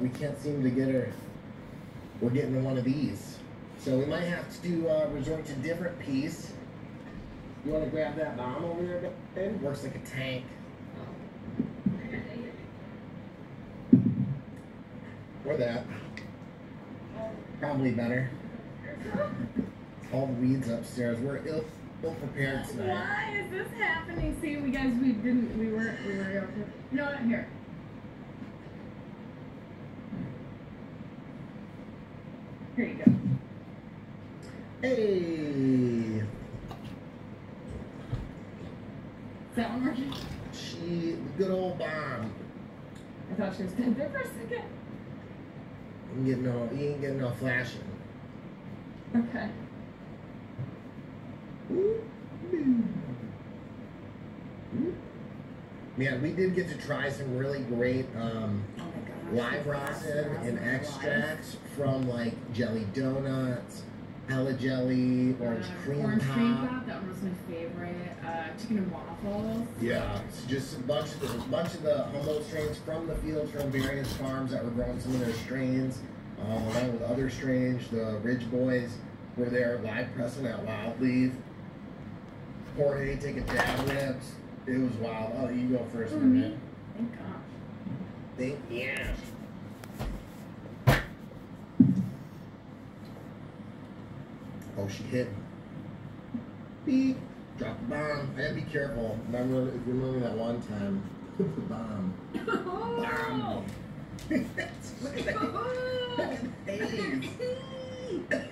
We can't seem to get her. We're getting one of these. So we might have to resort to different piece. You want to grab that bomb over there, babe? Works like a tank. Or that. Probably better. All the weeds upstairs. We're ill prepared tonight. Why is this happening? See, we were okay. You know what? Here. Here you go. Hey! Is that one working? The good old bomb. I thought she was dead there for a second. You ain't getting no flashing. Okay. Yeah, we did get to try some really great live rosin and extracts from like jelly donuts, Ella jelly, orange cream pop. That one was my favorite. Chicken and waffles. Yeah, it's just a bunch of the Humboldt strains from the fields from various farms that were growing some of their strains, along with other strains. The Ridge Boys were there live pressing at Wild Leaf. Jorge taking dab rips. It was wild. Oh, you go first, man. Thank gosh. Yeah. Oh, she hit me. Beep. Drop the bomb. I gotta be careful. Remember that one time. The bomb. Bomb. Look at that. Look at the face.